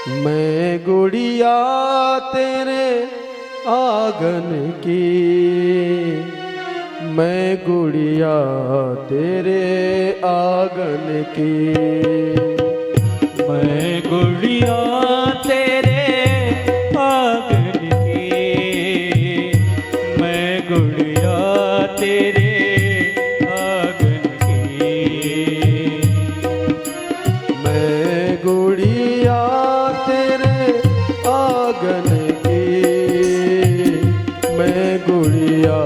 मैं गुड़िया तेरे आंगन की, मैं गुड़िया तेरे आंगन की, मैं गुड़िया तेरे आंगन की, मैं गुड़िया तेरे आंगन की, मैं गुड़िया तेरे आंगन की, मैं गुड़िया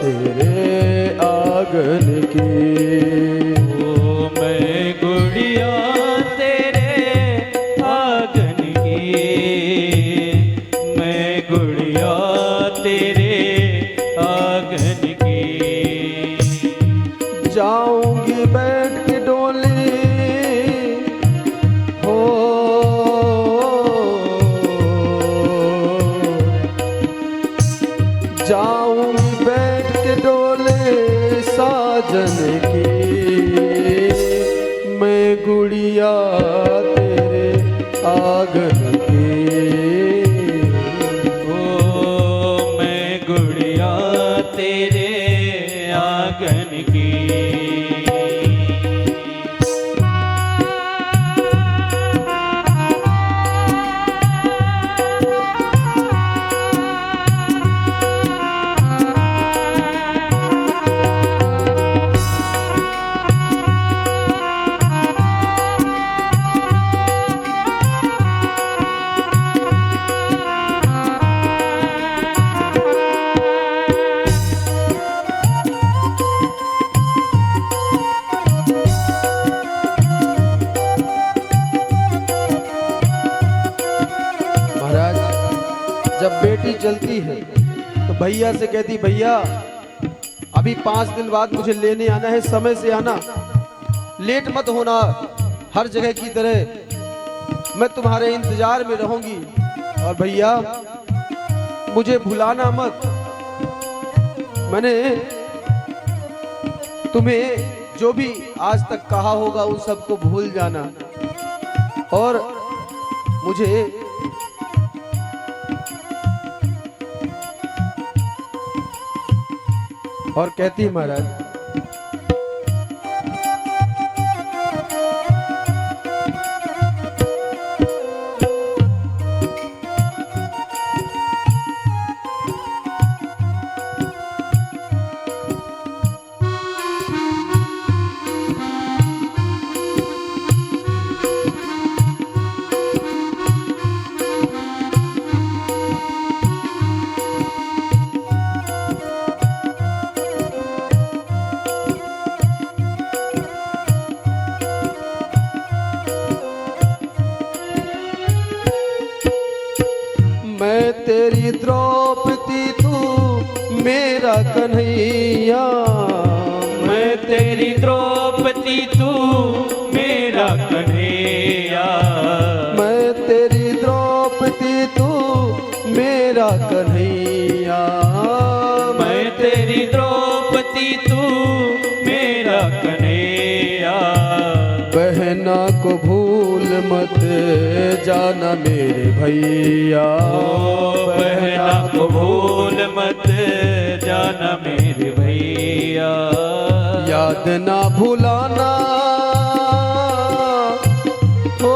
तेरे आंगन की। ओ मैं गुड़िया तेरे आंगन की, मैं गुड़िया तेरे आंगन की। जाऊंगी बैठ के डोली हो, जाऊंगी बैठ के डोले साजन की, मैं गुड़िया तेरे आंगन की। ओ मैं गुड़िया तेरे आंगन की। महाराज, जब बेटी चलती है तो भैया से कहती, भैया अभी 5 दिन बाद मुझे लेने आना है, समय से आना, लेट मत होना, हर जगह की तरह मैं तुम्हारे इंतजार में रहूंगी, और भैया मुझे भुलाना मत, मैंने तुम्हें जो भी आज तक कहा होगा उन सबको भूल जाना, और मुझे और कहती है महाराज, मैं तेरी द्रौपदी तू मेरा कन्हैया, मैं तेरी द्रौपदी तू मेरा कन्हैया, मैं तेरी द्रौपदी तू मेरा कन्हैया, मैं तेरी द्रौपदी तू मेरा कन्हैया। बहना को भूल मत जाना मेरे भैया, ओ बहना को भूल मत जाना मेरे भैया, याद ना भुलाना हो,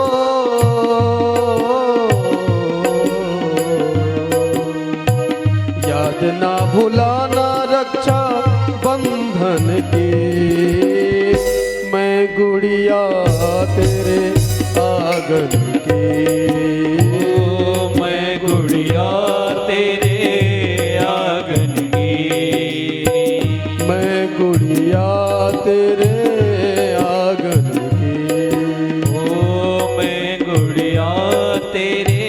याद ना भुलाना रक्षा बंधन की, मैं गुड़िया तेरे आंगन की। ओ मैं गुड़िया तेरे आंगन की, मैं गुड़िया तेरे आंगन की। ओ मैं गुड़िया तेरे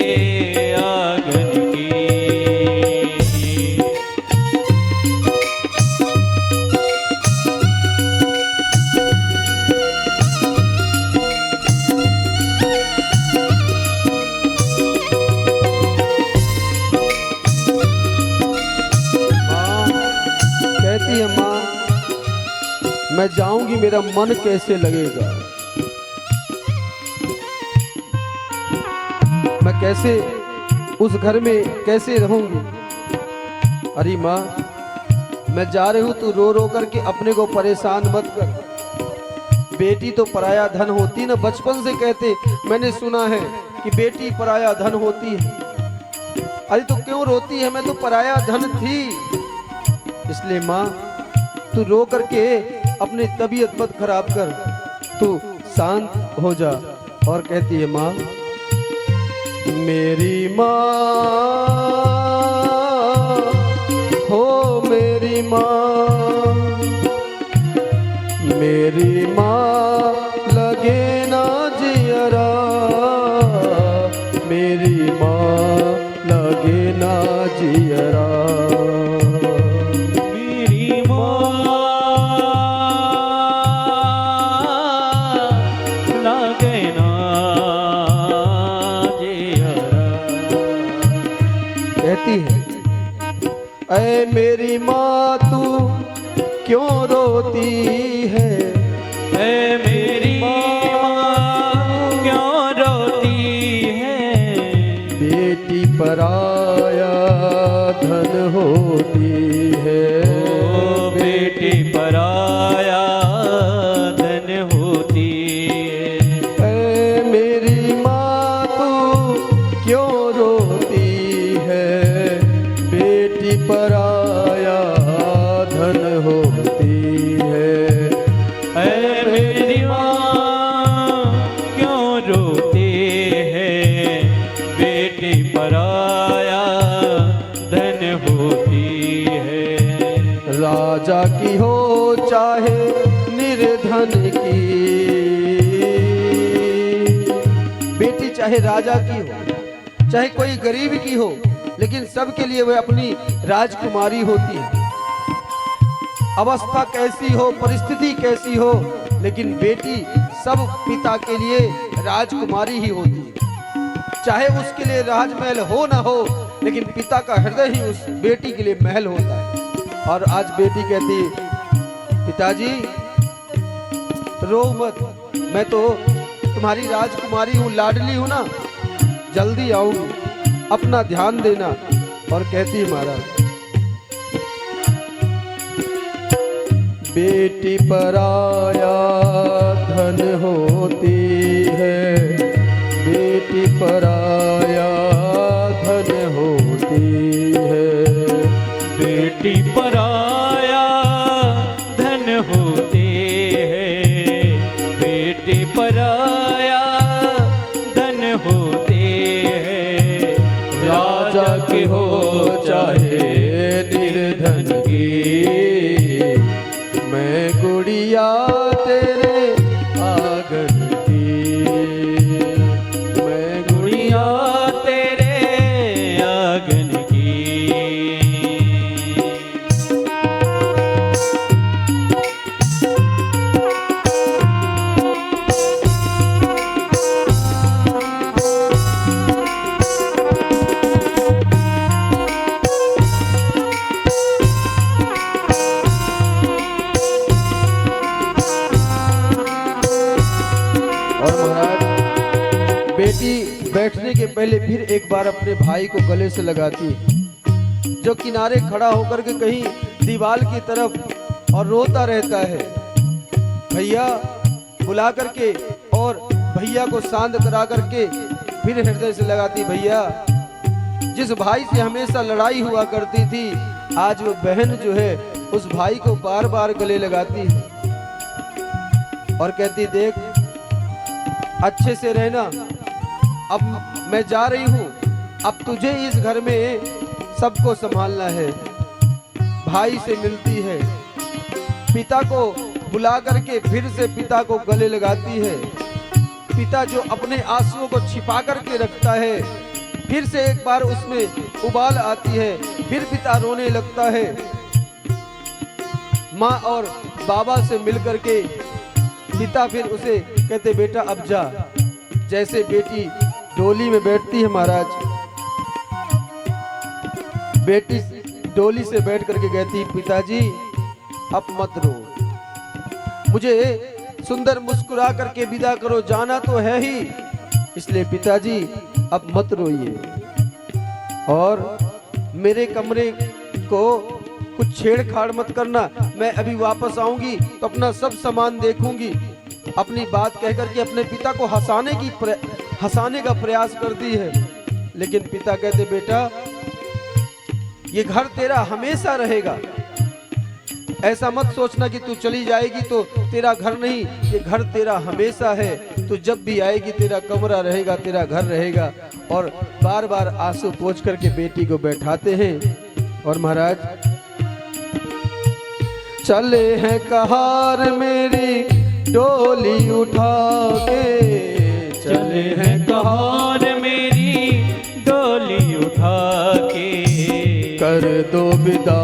आंगन की। कहती है माँ, मैं जाऊंगी मेरा मन कैसे लगेगा। मैं कैसे उस घर में कैसे रहूंगी। अरे माँ, मैं जा रही हूं, तू रो रो करके अपने को परेशान मत कर। बेटी तो पराया धन होती ना, बचपन से कहते मैंने सुना है कि बेटी पराया धन होती है। अरे तो क्यों रोती है, मैं तो पराया धन थी। इसलिए माँ, तू रो करके अपनी तबीयत मत खराब कर, तू शांत हो जा। और कहती है माँ, मेरी माँ हो मेरी माँ, मेरी माँ लगे ना जियरा, मेरी माँ लगे ना जियरा। मेरी माँ लागे ना जियरा। कहती है, ऐ मेरी माँ तू क्यों रोती है, ऐ मेरी माँ क्यों रोती है। बेटी पराया धन होती है, ओ बेटी पराया धन होती है। ऐ मेरी माँ तू क्यों रोती है, बेटी पराया धन होती है। ऐ मेरी माँ क्यों रोती है, बेटी पराया धन होती है। राजा की हो चाहे निर्धन की, बेटी चाहे राजा की हो चाहे कोई गरीब की हो, लेकिन सबके लिए वह अपनी राजकुमारी होती है। अवस्था कैसी हो, परिस्थिति कैसी हो, लेकिन बेटी सब पिता के लिए राजकुमारी ही होती है। चाहे उसके लिए राजमहल हो ना हो, लेकिन पिता का हृदय ही उस बेटी के लिए महल होता है। और आज बेटी कहती, पिताजी रो मत, मैं तो तुम्हारी राजकुमारी हूँ, लाडली हूँ ना, जल्दी आऊंगी, अपना ध्यान देना। और कहती महाराज, बेटी पराया धन होती है, बेटी पराया धन होती है। बेटी पराया धन होती है, बेटी पराया धन होती है। राजा की हो चाहे निर्धन की, मैं गुड़िया तेरे आंगन की, मैं गुड़िया तेरे आंगन की। और महाराज, बेटी बैठने के पहले फिर एक बार अपने भाई को गले से लगाती है, जो किनारे खड़ा होकर के कहीं दीवार की तरफ और रोता रहता है। भैया बुला करके और भैया को शांत करा करके फिर हृदय से लगाती, भैया जिस भाई से हमेशा लड़ाई हुआ करती थी, आज वो बहन जो है उस भाई को बार बार गले लगाती है और कहती, देख अच्छे से रहना, अब मैं जा रही हूँ, अब तुझे इस घर में सबको संभालना है। भाई से मिलती है, पिता को बुला करके फिर से पिता को गले लगाती है। पिता जो अपने आंसुओं को छिपा करके रखता है, फिर से एक बार उसमें उबाल आती है, फिर पिता रोने लगता है। माँ और बाबा से मिलकर के पिता फिर उसे कहते, बेटा अब जा। जैसे बेटी डोली में बैठती है महाराज, बेटी डोली से बैठ करके कहती, पिताजी अब मत रो, मुझे सुंदर मुस्कुरा करके विदा करो, जाना तो है ही। इसलिए पिताजी अब मत रोइए और मेरे कमरे को कुछ छेड़छाड़ मत करना। मैं अभी वापस आऊंगी तो अपना सब सामान देखूंगी। अपनी बात कहकर के अपने पिता को हंसाने का प्रयास करती है, लेकिन पिता कहते बेटा ये घर तेरा हमेशा रहेगा। ऐसा मत सोचना कि तू चली जाएगी तो तेरा घर नहीं, ये घर तेरा हमेशा है। तू जब भी आएगी तेरा कमरा रहेगा, तेरा घर रहेगा। और बार बार आंसू पोंछ करके बेटी को बैठाते हैं। और महाराज चले हैं कहार मेरी डोली उठा के, चले हैं कहार मेरी डोली उठा के, कर दो विदा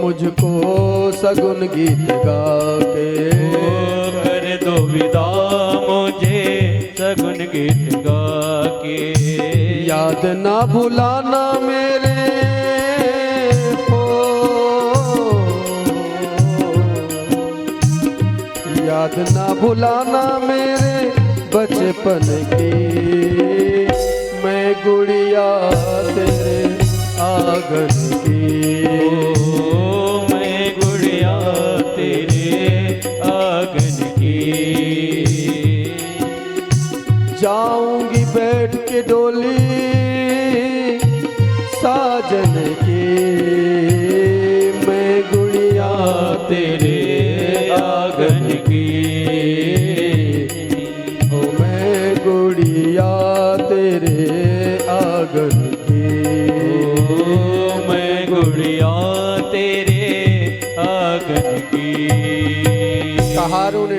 मुझको सगुन गीत गा के, कर दो विदा मुझे सगुन गीत गा के। याद ना भुलाना मेरे हो, याद ना भुलाना मेरे बचपन की, मैं गुड़िया तेरे आंगन की, मैं गुड़िया तेरे आंगन की। जाऊंगी बैठ के डोली साजन की, मैं गुड़िया तेरे आंगन की, ओ मैं गुड़िया तेरे आंगन की, मैं गुड़िया तेरे आंगन की। कहारों ने